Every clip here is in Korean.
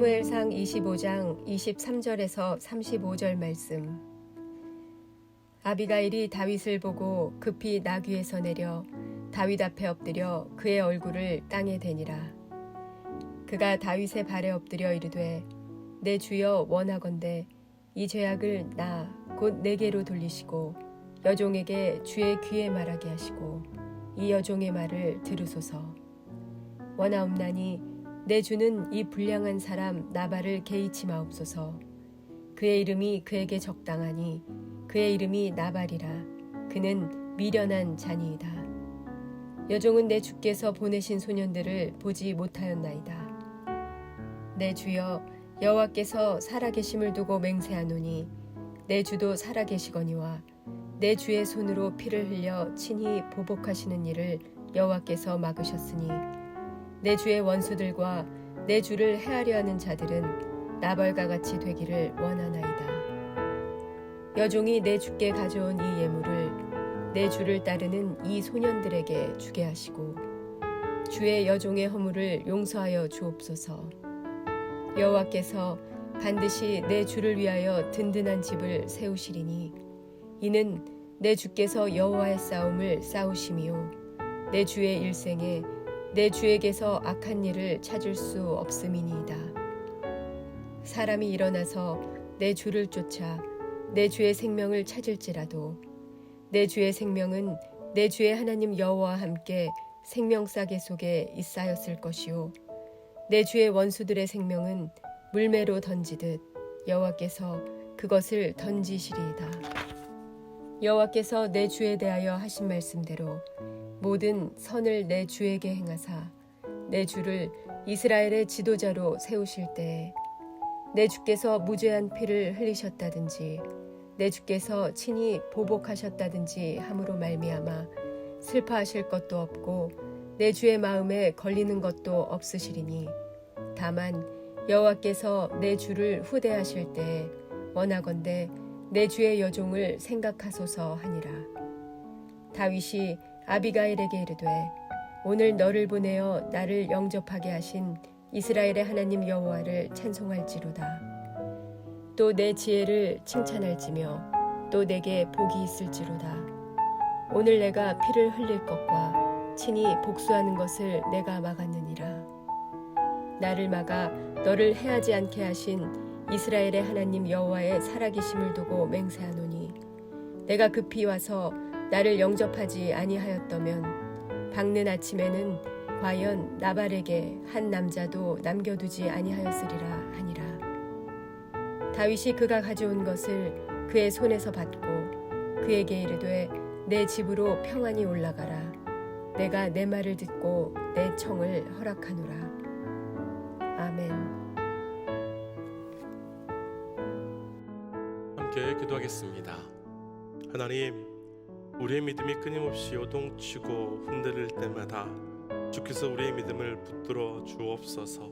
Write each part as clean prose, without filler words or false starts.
사무엘상 25장 23절에서 35절 말씀. 아비가일이 다윗을 보고 급히 나귀에서 내려 다윗 앞에 엎드려 그의 얼굴을 땅에 대니라. 그가 다윗의 발에 엎드려 이르되 내 주여 원하건대 이 죄악을 나 곧 내게로 돌리시고 여종에게 주의 귀에 말하게 하시고 이 여종의 말을 들으소서. 원하옵나니 내 주는 이 불량한 사람 나발을 개의치 마옵소서. 그의 이름이 그에게 적당하니 그의 이름이 나발이라. 그는 미련한 자니이다. 여종은 내 주께서 보내신 소년들을 보지 못하였나이다. 내 주여 여호와께서 살아계심을 두고 맹세하노니 내 주도 살아계시거니와 내 주의 손으로 피를 흘려 친히 보복하시는 일을 여호와께서 막으셨으니 내 주의 원수들과 내 주를 해하려 하는 자들은 나발과 같이 되기를 원하나이다. 여종이 내 주께 가져온 이 예물을 내 주를 따르는 이 소년들에게 주게 하시고 주의 여종의 허물을 용서하여 주옵소서. 여호와께서 반드시 내 주를 위하여 든든한 집을 세우시리니 이는 내 주께서 여호와의 싸움을 싸우심이요 내 주의 일생에 내 주에게서 악한 일을 찾을 수 없음이니이다. 사람이 일어나서 내 주를 쫓아 내 주의 생명을 찾을지라도 내 주의 생명은 내 주의 하나님 여호와와 함께 생명싸개 속에 있사였을 것이요 내 주의 원수들의 생명은 물매로 던지듯 여호와께서 그것을 던지시리이다. 여호와께서 내 주에 대하여 하신 말씀대로 모든 선을 내 주에게 행하사 내 주를 이스라엘의 지도자로 세우실 때에 내 주께서 무죄한 피를 흘리셨다든지 내 주께서 친히 보복하셨다든지 함으로 말미암아 슬퍼하실 것도 없고 내 주의 마음에 걸리는 것도 없으시리니 다만 여호와께서 내 주를 후대하실 때에 원하건대 내 주의 여종을 생각하소서 하니라. 다윗이 아비가일에게 이르되 오늘 너를 보내어 나를 영접하게 하신 이스라엘의 하나님 여호와를 찬송할지로다. 또 내 지혜를 칭찬할지며 또 내게 복이 있을지로다. 오늘 내가 피를 흘릴 것과 친히 복수하는 것을 내가 막았느니라. 나를 막아 너를 해하지 않게 하신 이스라엘의 하나님 여호와의 살아계심을 두고 맹세하노니 내가 급히 와서 나를 영접하지 아니하였더면 밝는 아침에는 과연 나발에게 한 남자도 남겨두지 아니하였으리라 하니라. 다윗이 그가 가져온 것을 그의 손에서 받고 그에게 이르되 내 집으로 평안히 올라가라. 내가 내 말을 듣고 내 청을 허락하노라. 아멘. 함께 기도하겠습니다. 하나님, 우리의 믿음이 끊임없이 요동치고 흔들릴 때마다 주께서 우리의 믿음을 붙들어 주옵소서.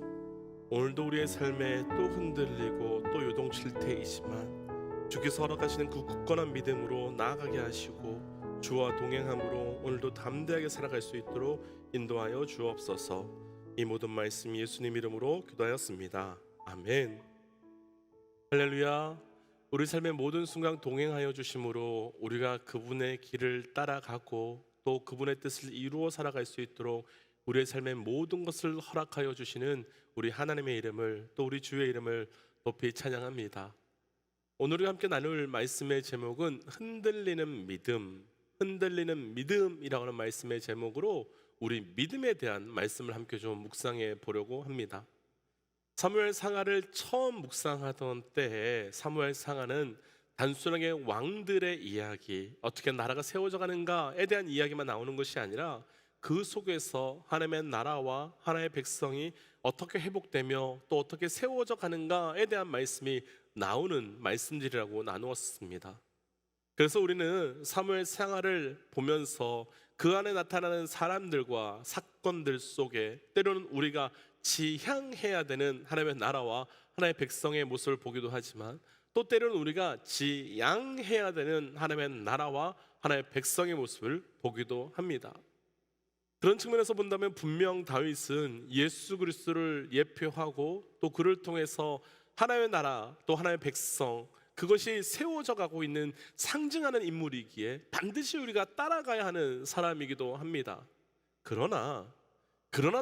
오늘도 우리의 삶에 또 흔들리고 또 요동칠 때이지만 주께서 허락하시는 그 굳건한 믿음으로 나아가게 하시고 주와 동행함으로 오늘도 담대하게 살아갈 수 있도록 인도하여 주옵소서. 이 모든 말씀 예수님 이름으로 기도하였습니다. 아멘. 할렐루야. 우리 삶의 모든 순간 동행하여 주심으로 우리가 그분의 길을 따라가고 또 그분의 뜻을 이루어 살아갈 수 있도록 우리의 삶의 모든 것을 허락하여 주시는 우리 하나님의 이름을 또 우리 주의 이름을 높이 찬양합니다. 오늘 우리가 함께 나눌 말씀의 제목은 흔들리는 믿음, 흔들리는 믿음이라고 하는 말씀의 제목으로 우리 믿음에 대한 말씀을 함께 좀 묵상해 보려고 합니다. 사무엘 상하를 처음 묵상하던 때에 사무엘 상하는 단순하게 왕들의 이야기, 어떻게 나라가 세워져 가는가에 대한 이야기만 나오는 것이 아니라 그 속에서 하나님의 나라와 하나님의 백성이 어떻게 회복되며 또 어떻게 세워져 가는가에 대한 말씀이 나오는 말씀들이라고 나누었습니다. 그래서 우리는 사무엘 상하를 보면서 그 안에 나타나는 사람들과 사건들 속에 때로는 우리가 지향해야 되는 하나님의 나라와 하나님의 백성의 모습을 보기도 하지만 또 때로는 우리가 지양해야 되는 하나님의 나라와 하나님의 백성의 모습을 보기도 합니다. 그런 측면에서 본다면 분명 다윗은 예수 그리스도를 예표하고 또 그를 통해서 하나님의 나라 또 하나님의 백성, 그것이 세워져 가고 있는 상징하는 인물이기에 반드시 우리가 따라가야 하는 사람이기도 합니다. 그러나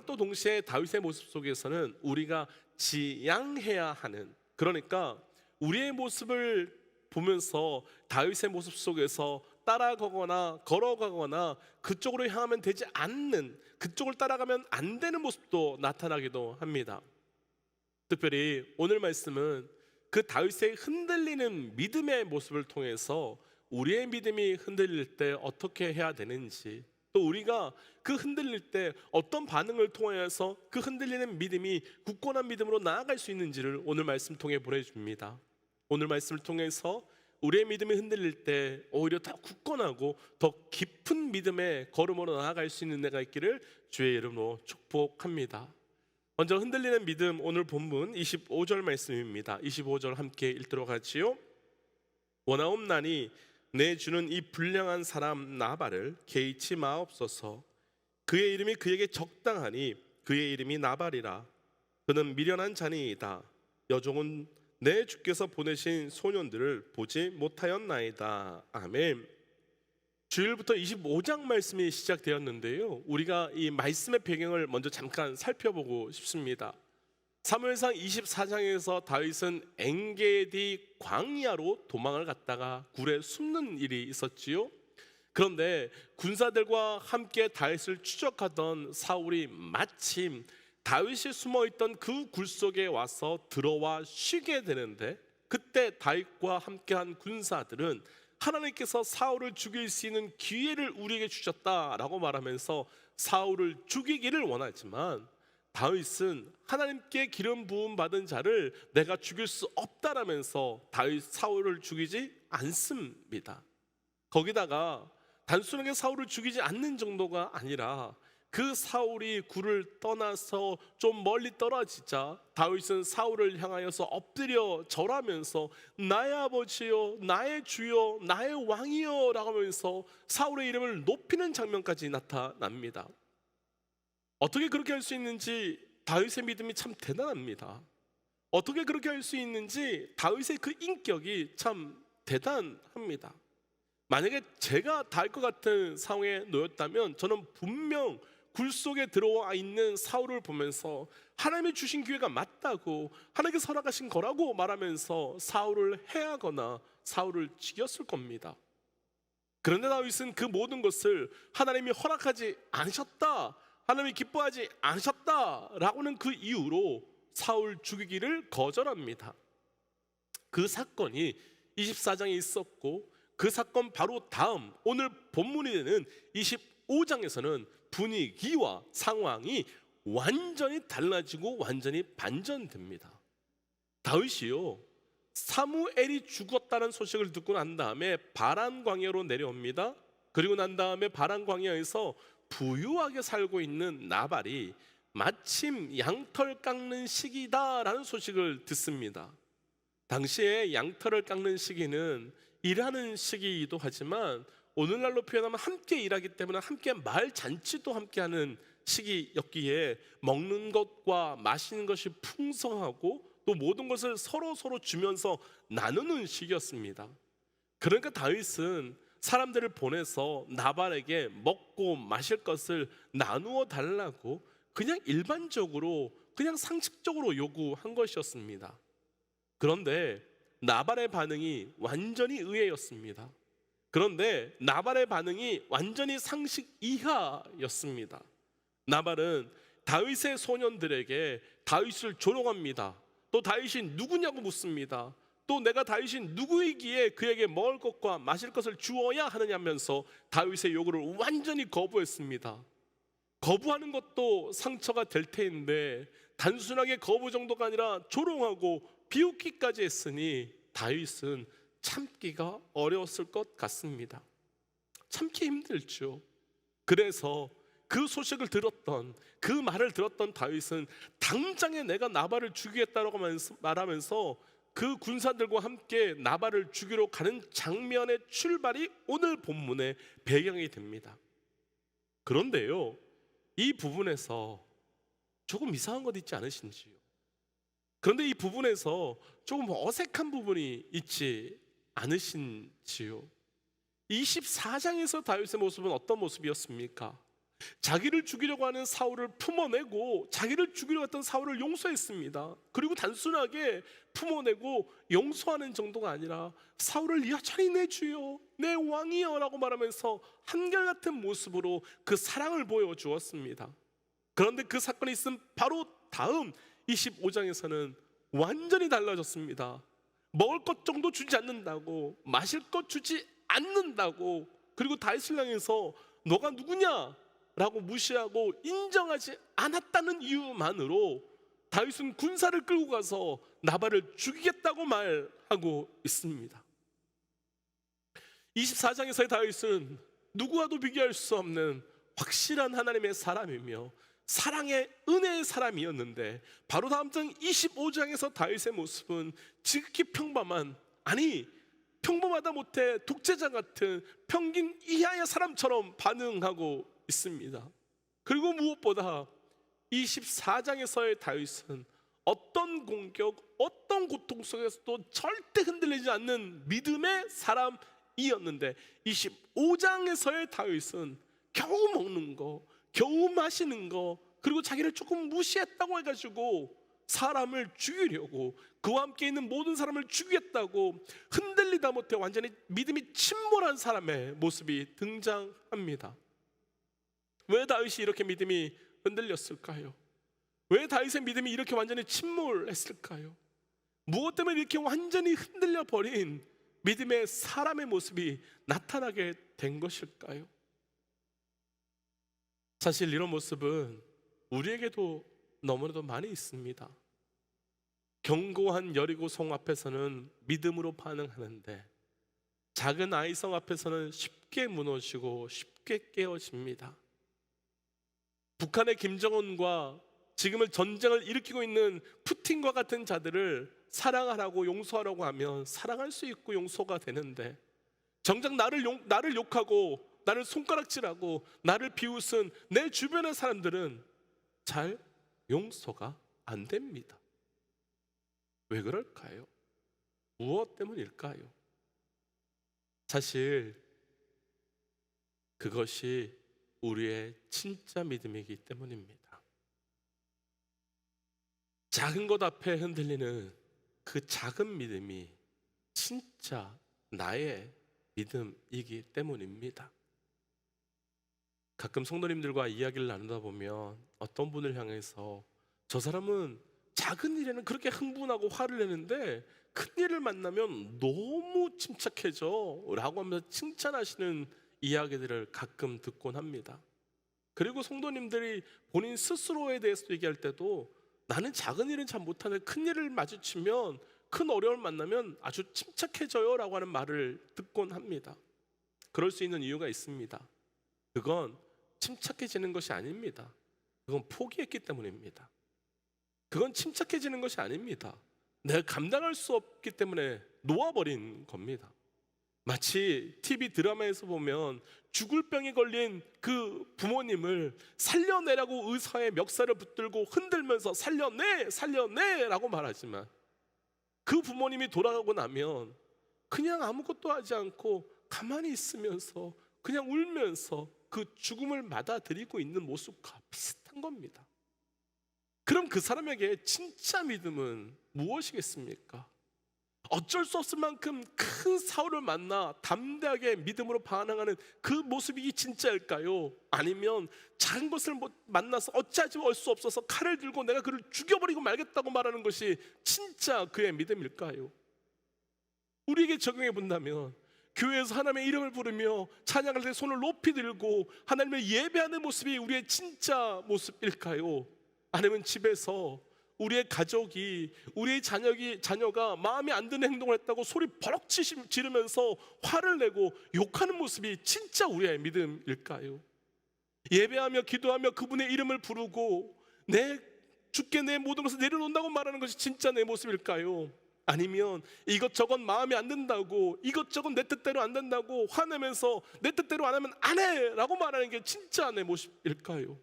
또 동시에 다윗의 모습 속에서는 우리가 지양해야 하는, 그러니까 우리의 모습을 보면서 다윗의 모습 속에서 따라가거나 걸어가거나 그쪽으로 향하면 되지 않는, 그쪽을 따라가면 안 되는 모습도 나타나기도 합니다. 특별히 오늘 말씀은 그 다윗의 흔들리는 믿음의 모습을 통해서 우리의 믿음이 흔들릴 때 어떻게 해야 되는지, 또 우리가 그 흔들릴 때 어떤 반응을 통하여서 그 흔들리는 믿음이 굳건한 믿음으로 나아갈 수 있는지를 오늘 말씀 통해 보내줍니다. 오늘 말씀을 통해서 우리의 믿음이 흔들릴 때 오히려 더 굳건하고 더 깊은 믿음의 걸음으로 나아갈 수 있는 내가 있기를 주의 이름으로 축복합니다. 먼저 흔들리는 믿음, 오늘 본문 25절 말씀입니다. 25절 함께 읽도록 하지요. 원하옵나니 내 주는 이 불량한 사람 나발을 개의치 마옵소서. 그의 이름이 그에게 적당하니 그의 이름이 나발이라. 그는 미련한 자니이다. 여종은 내 주께서 보내신 소년들을 보지 못하였나이다. 아멘. 주일부터 25장 말씀이 시작되었는데요, 우리가 이 말씀의 배경을 먼저 잠깐 살펴보고 싶습니다. 사무엘상 24장에서 다윗은 엔게디 광야로 도망을 갔다가 굴에 숨는 일이 있었지요. 그런데 군사들과 함께 다윗을 추적하던 사울이 마침 다윗이 숨어있던 그 굴 속에 와서 들어와 쉬게 되는데, 그때 다윗과 함께한 군사들은 하나님께서 사울을 죽일 수 있는 기회를 우리에게 주셨다라고 말하면서 사울을 죽이기를 원하지만, 다윗은 하나님께 기름 부음 받은 자를 내가 죽일 수 없다라면서 다윗 사울을 죽이지 않습니다. 거기다가 단순하게 사울을 죽이지 않는 정도가 아니라 그 사울이 굴을 떠나서 좀 멀리 떨어지자 다윗은 사울을 향하여서 엎드려 절하면서 나의 아버지여, 나의 주여, 나의 왕이여 라고 하면서 사울의 이름을 높이는 장면까지 나타납니다. 어떻게 그렇게 할 수 있는지 다윗의 믿음이 참 대단합니다. 어떻게 그렇게 할 수 있는지 다윗의 그 인격이 참 대단합니다. 만약에 제가 다윗과 같은 상황에 놓였다면 저는 분명 굴 속에 들어와 있는 사울을 보면서 하나님이 주신 기회가 맞다고, 하나님께서 허락하신 거라고 말하면서 사울을 해하거나 사울을 죽였을 겁니다. 그런데 다윗은 그 모든 것을 하나님이 허락하지 않으셨다, 하나님이 기뻐하지 않으셨다라고는 그 이유로 사울 죽이기를 거절합니다. 그 사건이 24장에 있었고, 그 사건 바로 다음 오늘 본문이 되는 25장에서는 분위기와 상황이 완전히 달라지고 완전히 반전됩니다. 다윗이요, 사무엘이 죽었다는 소식을 듣고 난 다음에 바란 광야로 내려옵니다. 그리고 난 다음에 바란 광야에서 부유하게 살고 있는 나발이 마침 양털 깎는 시기다라는 소식을 듣습니다. 당시에 양털을 깎는 시기는 일하는 시기이기도 하지만 오늘날로 표현하면 함께 일하기 때문에 함께 마을 잔치도 함께하는 시기였기에 먹는 것과 마시는 것이 풍성하고 또 모든 것을 서로 주면서 나누는 시기였습니다. 그러니까 다윗은 사람들을 보내서 나발에게 먹고 마실 것을 나누어 달라고 그냥 일반적으로 그냥 상식적으로 요구한 것이었습니다. 그런데 나발의 반응이 완전히 의외였습니다. 그런데 나발의 반응이 완전히 상식 이하였습니다. 나발은 다윗의 소년들에게 다윗을 조롱합니다. 또 다윗이 누구냐고 묻습니다. 또 내가 다윗이 누구이기에 그에게 먹을 것과 마실 것을 주어야 하느냐면서 다윗의 요구를 완전히 거부했습니다. 거부하는 것도 상처가 될 텐데 단순하게 거부 정도가 아니라 조롱하고 비웃기까지 했으니 다윗은 참기가 어려웠을 것 같습니다. 참기 힘들죠. 그래서 그 소식을 들었던, 그 말을 들었던 다윗은 당장에 내가 나발을 죽이겠다라고 말하면서 그 군사들과 함께 나발을 죽이러 가는 장면의 출발이 오늘 본문의 배경이 됩니다. 그런데요, 이 부분에서 조금 이상한 것 있지 않으신지요? 그런데 이 부분에서 조금 어색한 부분이 있지 않으신지요? 24장에서 다윗의 모습은 어떤 모습이었습니까? 자기를 죽이려고 하는 사울을 품어내고 자기를 죽이려고 했던 사울을 용서했습니다. 그리고 단순하게 품어내고 용서하는 정도가 아니라 사울을 여전히 내 주여 내 왕이여 라고 말하면서 한결같은 모습으로 그 사랑을 보여주었습니다. 그런데 그 사건이 있은 바로 다음 25장에서는 완전히 달라졌습니다. 먹을 것 정도 주지 않는다고, 마실 것 주지 않는다고, 그리고 다윗을 향해서 너가 누구냐? 라고 무시하고 인정하지 않았다는 이유만으로 다윗은 군사를 끌고 가서 나발을 죽이겠다고 말하고 있습니다. 24장에서의 다윗은 누구와도 비교할 수 없는 확실한 하나님의 사람이며 사랑의 은혜의 사람이었는데, 바로 다음 장 25장에서 다윗의 모습은 지극히 평범한, 아니 평범하다 못해 독재자 같은 평균 이하의 사람처럼 반응하고 있습니다. 그리고 무엇보다 24장에서의 다윗은 어떤 공격, 어떤 고통 속에서도 절대 흔들리지 않는 믿음의 사람이었는데, 25장에서의 다윗은 겨우 먹는 거, 겨우 마시는 거, 그리고 자기를 조금 무시했다고 해가지고 사람을 죽이려고, 그와 함께 있는 모든 사람을 죽이겠다고 흔들리다 못해 완전히 믿음이 침몰한 사람의 모습이 등장합니다. 왜 다윗이 이렇게 믿음이 흔들렸을까요? 왜 다윗의 믿음이 이렇게 완전히 침몰했을까요? 무엇 때문에 이렇게 완전히 흔들려 버린 믿음의 사람의 모습이 나타나게 된 것일까요? 사실 이런 모습은 우리에게도 너무나도 많이 있습니다. 견고한 여리고성 앞에서는 믿음으로 반응하는데 작은 아이성 앞에서는 쉽게 무너지고 쉽게 깨어집니다. 북한의 김정은과 지금을 전쟁을 일으키고 있는 푸틴과 같은 자들을 사랑하라고 용서하라고 하면 사랑할 수 있고 용서가 되는데, 정작 나를 욕하고 나를 손가락질하고 나를 비웃은 내 주변의 사람들은 잘 용서가 안 됩니다. 왜 그럴까요? 무엇 때문일까요? 사실 그것이 우리의 진짜 믿음이기 때문입니다. 작은 것 앞에 흔들리는 그 작은 믿음이 진짜 나의 믿음이기 때문입니다. 가끔 성도님들과 이야기를 나누다 보면 어떤 분을 향해서 저 사람은 작은 일에는 그렇게 흥분하고 화를 내는데 큰 일을 만나면 너무 침착해져 라고 하면서 칭찬하시는 이야기들을 가끔 듣곤 합니다. 그리고 성도님들이 본인 스스로에 대해서 얘기할 때도 나는 작은 일은 잘 못하는데 큰 일을 마주치면, 큰 어려움을 만나면 아주 침착해져요 라고 하는 말을 듣곤 합니다. 그럴 수 있는 이유가 있습니다. 그건 침착해지는 것이 아닙니다. 그건 포기했기 때문입니다. 그건 침착해지는 것이 아닙니다. 내가 감당할 수 없기 때문에 놓아버린 겁니다. 마치 TV 드라마에서 보면 죽을 병에 걸린 그 부모님을 살려내라고 의사의 멱살을 붙들고 흔들면서 살려내! 살려내! 라고 말하지만 그 부모님이 돌아가고 나면 그냥 아무것도 하지 않고 가만히 있으면서 그냥 울면서 그 죽음을 받아들이고 있는 모습과 비슷한 겁니다. 그럼 그 사람에게 진짜 믿음은 무엇이겠습니까? 어쩔 수 없을 만큼 큰 사울을 만나 담대하게 믿음으로 반응하는 그 모습이 진짜일까요? 아니면 작은 것을 만나서 어찌하지 할 수 없어서 칼을 들고 내가 그를 죽여버리고 말겠다고 말하는 것이 진짜 그의 믿음일까요? 우리에게 적용해 본다면 교회에서 하나님의 이름을 부르며 찬양할 때 손을 높이 들고 하나님을 예배하는 모습이 우리의 진짜 모습일까요? 아니면 집에서 우리의 가족이, 우리의 자녀가 마음에 안 드는 행동을 했다고 소리 버럭 지르면서 화를 내고 욕하는 모습이 진짜 우리의 믿음일까요? 예배하며 기도하며 그분의 이름을 부르고 주께 내 모든 것을 내려놓는다고 말하는 것이 진짜 내 모습일까요? 아니면 이것저것 마음에 안 든다고, 이것저것 내 뜻대로 안 된다고 화내면서 내 뜻대로 안 하면 안 해! 라고 말하는 게 진짜 내 모습일까요?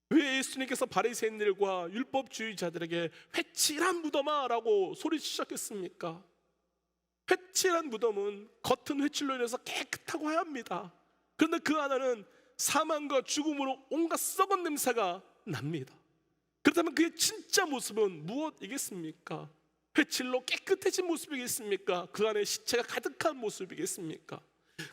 왜 예수님께서 바리새인들과 율법주의자들에게 회칠한 무덤아라고 소리치셨겠습니까? 회칠한 무덤은 겉은 회칠로 인해서 깨끗하고 하얗니다. 그런데 그 안에는 사망과 죽음으로 온갖 썩은 냄새가 납니다. 그렇다면 그의 진짜 모습은 무엇이겠습니까? 회칠로 깨끗해진 모습이겠습니까? 그 안에 시체가 가득한 모습이겠습니까?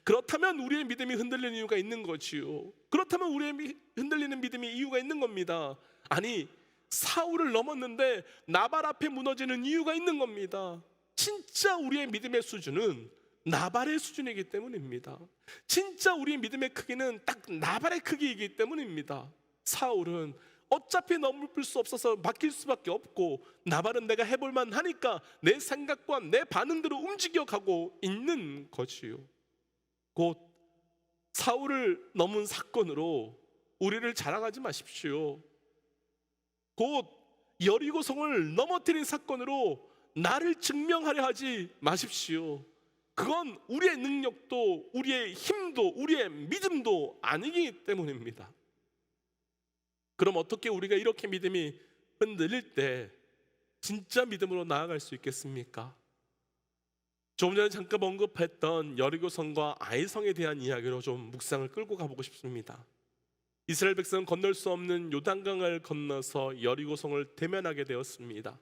그렇다면 우리의 믿음이 흔들리는 이유가 있는 거지요. 그렇다면 우리의 흔들리는 믿음이 이유가 있는 겁니다. 아니, 사울을 넘었는데 나발 앞에 무너지는 이유가 있는 겁니다. 진짜 우리의 믿음의 수준은 나발의 수준이기 때문입니다. 진짜 우리의 믿음의 크기는 딱 나발의 크기이기 때문입니다. 사울은 어차피 넘을 수 없어서 맡길 수밖에 없고, 나발은 내가 해볼만 하니까 내 생각과 내 반응대로 움직여가고 있는 거지요. 곧 사울을 넘은 사건으로 우리를 자랑하지 마십시오. 곧 여리고성을 넘어뜨린 사건으로 나를 증명하려 하지 마십시오. 그건 우리의 능력도 우리의 힘도 우리의 믿음도 아니기 때문입니다. 그럼 어떻게 우리가 이렇게 믿음이 흔들릴 때 진짜 믿음으로 나아갈 수 있겠습니까? 조금 전에 잠깐 언급했던 여리고성과 아이성에 대한 이야기로 좀 묵상을 끌고 가보고 싶습니다. 이스라엘 백성은 건널 수 없는 요단강을 건너서 여리고성을 대면하게 되었습니다.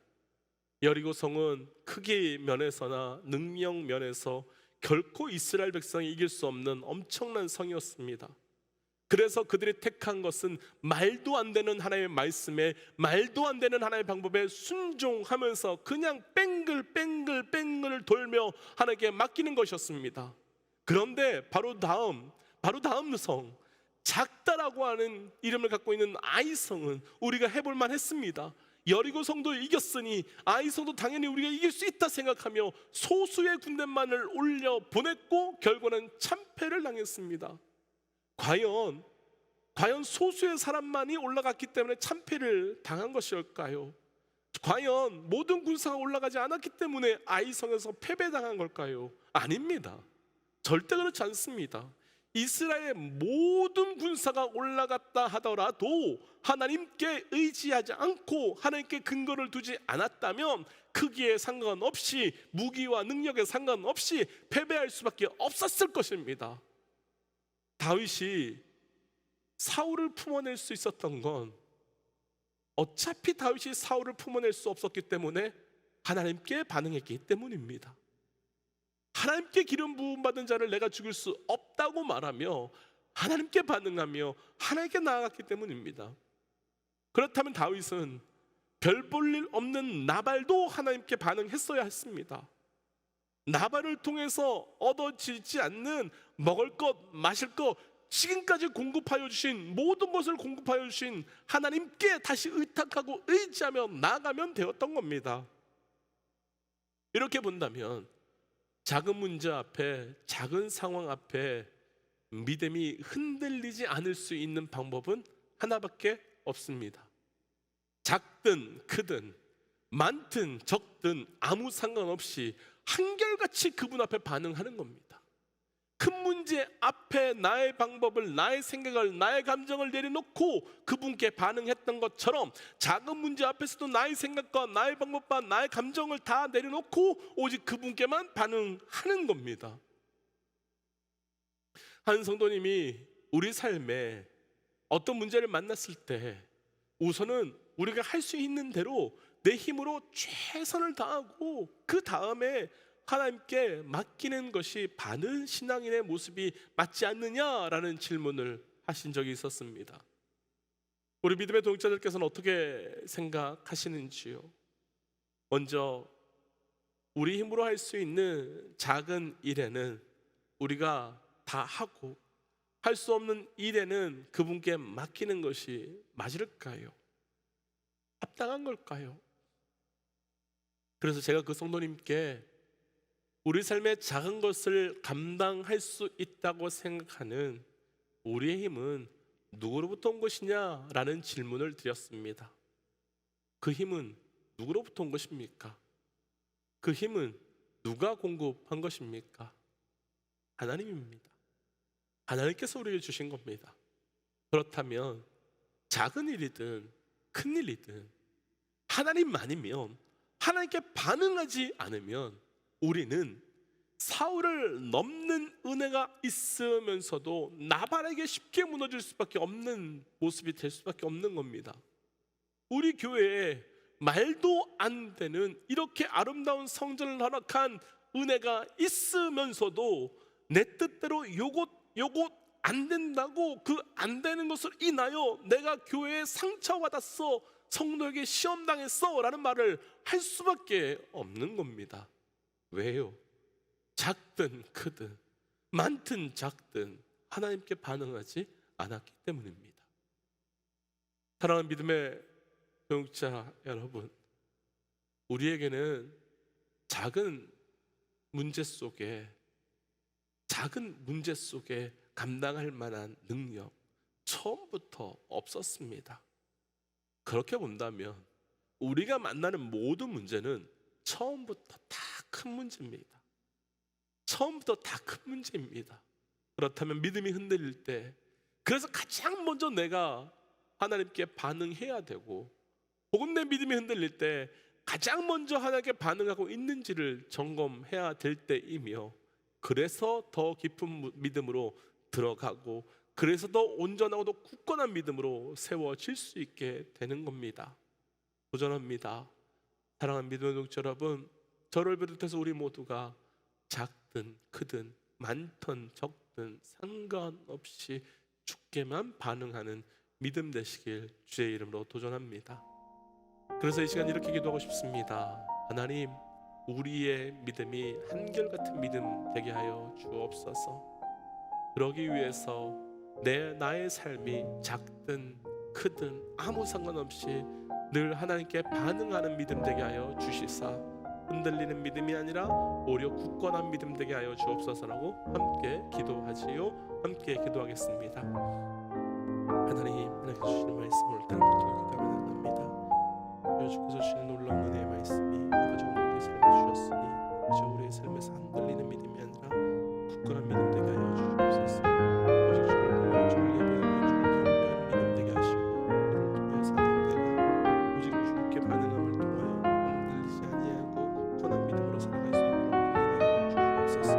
여리고성은 크기 면에서나 능력 면에서 결코 이스라엘 백성이 이길 수 없는 엄청난 성이었습니다. 그래서 그들이 택한 것은 말도 안 되는 하나님의 말씀에, 말도 안 되는 하나님의 방법에 순종하면서 그냥 뺑글 돌며 하나님께 맡기는 것이었습니다. 그런데 바로 다음 성, 작다라고 하는 이름을 갖고 있는 아이성은 우리가 해볼만 했습니다. 여리고성도 이겼으니 아이성도 당연히 우리가 이길 수 있다 생각하며 소수의 군대만을 올려 보냈고 결국은 참패를 당했습니다. 과연 소수의 사람만이 올라갔기 때문에 참패를 당한 것일까요? 과연 모든 군사가 올라가지 않았기 때문에 아이성에서 패배당한 걸까요? 아닙니다. 절대 그렇지 않습니다. 이스라엘의 모든 군사가 올라갔다 하더라도 하나님께 의지하지 않고 하나님께 근거를 두지 않았다면 크기에 상관없이, 무기와 능력에 상관없이 패배할 수밖에 없었을 것입니다. 다윗이 사울을 품어낼 수 있었던 건 어차피 다윗이 사울을 품어낼 수 없었기 때문에 하나님께 반응했기 때문입니다. 하나님께 기름 부음 받은 자를 내가 죽일 수 없다고 말하며 하나님께 반응하며 하나님께 나아갔기 때문입니다. 그렇다면 다윗은 별 볼 일 없는 나발도 하나님께 반응했어야 했습니다. 나발을 통해서 얻어지지 않는 먹을 것, 마실 것, 지금까지 공급하여 주신 모든 것을 공급하여 주신 하나님께 다시 의탁하고 의지하며 나아가면 되었던 겁니다. 이렇게 본다면 작은 문제 앞에, 작은 상황 앞에 믿음이 흔들리지 않을 수 있는 방법은 하나밖에 없습니다. 작든 크든 많든 적든 아무 상관없이 한결같이 그분 앞에 반응하는 겁니다. 큰 문제 앞에 나의 방법을, 나의 생각을, 나의 감정을 내려놓고 그분께 반응했던 것처럼 작은 문제 앞에서도 나의 생각과 나의 방법과 나의 감정을 다 내려놓고 오직 그분께만 반응하는 겁니다. 한 성도님이 우리 삶에 어떤 문제를 만났을 때 우선은 우리가 할 수 있는 대로 내 힘으로 최선을 다하고 그 다음에 하나님께 맡기는 것이 바른 신앙인의 모습이 맞지 않느냐라는 질문을 하신 적이 있었습니다. 우리 믿음의 동역자들께서는 어떻게 생각하시는지요? 먼저 우리 힘으로 할 수 있는 작은 일에는 우리가 다 하고 할 수 없는 일에는 그분께 맡기는 것이 맞을까요? 합당한 걸까요? 그래서 제가 그 성도님께 우리 삶의 작은 것을 감당할 수 있다고 생각하는 우리의 힘은 누구로부터 온 것이냐라는 질문을 드렸습니다. 그 힘은 누구로부터 온 것입니까? 그 힘은 누가 공급한 것입니까? 하나님입니다. 하나님께서 우리에게 주신 겁니다. 그렇다면 작은 일이든 큰 일이든 하나님만이면, 하나님께 반응하지 않으면 우리는 사울을 넘는 은혜가 있으면서도 나발에게 쉽게 무너질 수밖에 없는 모습이 될 수밖에 없는 겁니다. 우리 교회에 말도 안 되는 이렇게 아름다운 성전을 허락한 은혜가 있으면서도 내 뜻대로 요것 안 된다고, 그 안 되는 것을 인하여 내가 교회에 상처받았어, 성도에게 시험당했어 라는 말을 할 수밖에 없는 겁니다. 왜요? 작든 크든 많든 작든 하나님께 반응하지 않았기 때문입니다. 사랑하는 믿음의 동역자 여러분, 우리에게는 작은 문제 속에 감당할 만한 능력 처음부터 없었습니다. 그렇게 본다면 우리가 만나는 모든 문제는 처음부터 다 큰 문제입니다. 처음부터 다 큰 문제입니다. 그렇다면 믿음이 흔들릴 때, 그래서 가장 먼저 내가 하나님께 반응해야 되고, 혹은 내 믿음이 흔들릴 때 가장 먼저 하나님께 반응하고 있는지를 점검해야 될 때이며, 그래서 더 깊은 믿음으로 들어가고, 그래서 더 온전하고 더 굳건한 믿음으로 세워질 수 있게 되는 겁니다. 도전합니다. 사랑하는 믿음의 동역자 여러분, 저를 비롯해서 우리 모두가 작든 크든 많든 적든 상관없이 주께만 반응하는 믿음 되시길 주의 이름으로 도전합니다. 그래서 이 시간 이렇게 기도하고 싶습니다. 하나님, 우리의 믿음이 한결같은 믿음 되게 하여 주옵소서. 그러기 위해서 나의 삶이 작든 크든 아무 상관없이 늘 하나님께 반응하는 믿음 되게 하여 주시사, 흔들리는 믿음이 아니라 오히려 굳건한 믿음 되게 하여 주옵소서라고 함께 기도하지요. 함께 기도하겠습니다. 하나님, 하나님께 주시는 말씀을 따라 붙들고 기도하며 나갑니다. 주께서 주시는 놀라운 은혜의 말씀이 아버지 오늘 우리 삶에 주셨으니, 아버지 우리의 삶에서 흔들리는 믿음이 아니라 굳건한 믿음 되게 하여 주옵소서. 오직 주를 보며 주를 예배하며 주를 경배하는 믿음 되게 하시고, 그를 통하여서 내가 오직 주께 반응함을 통하여 흔들리지 아니하고 굳건한 믿음으로 살아갈 수 있도록 인도하여 주옵소서.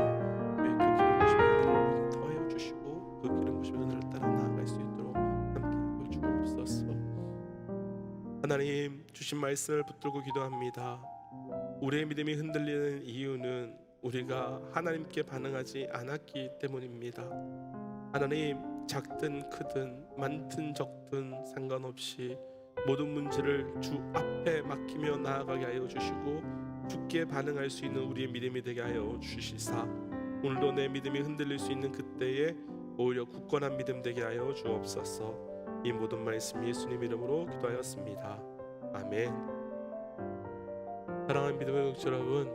그 기름 부심의 은혜를 더하여 주시고, 그 기름 부심의 은혜를 따라 나아갈 수 있도록 함께하여 주옵소서. 하나님, 주신 말씀을 붙들고 기도합니다. 우리의 믿음이 흔들리는 이유는 우리가 하나님께 반응하지 않았기 때문입니다. 하나님, 작든 크든 많든 적든 상관없이 모든 문제를 주 앞에 맡기며 나아가게 하여 주시고, 주께 반응할 수 있는 우리의 믿음이 되게 하여 주시사, 오늘도 내 믿음이 흔들릴 수 있는 그때에 오히려 굳건한 믿음 되게 하여 주옵소서. 이 모든 말씀 예수님 이름으로 기도하였습니다. 아멘. 사랑하는 믿음의 동역자 여러분,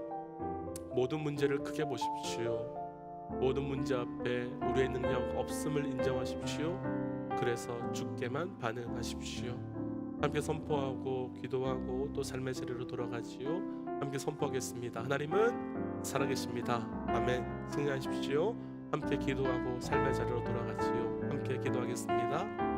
모든 문제를 크게 보십시오. 모든 문제 앞에 우리의 능력 없음을 인정하십시오. 그래서 주께만 반응하십시오. 함께 선포하고 기도하고 또 삶의 자리로 돌아가지요. 함께 선포하겠습니다. 하나님은 살아계십니다. 아멘. 승리하십시오. 함께 기도하고 삶의 자리로 돌아가지요. 함께 기도하겠습니다.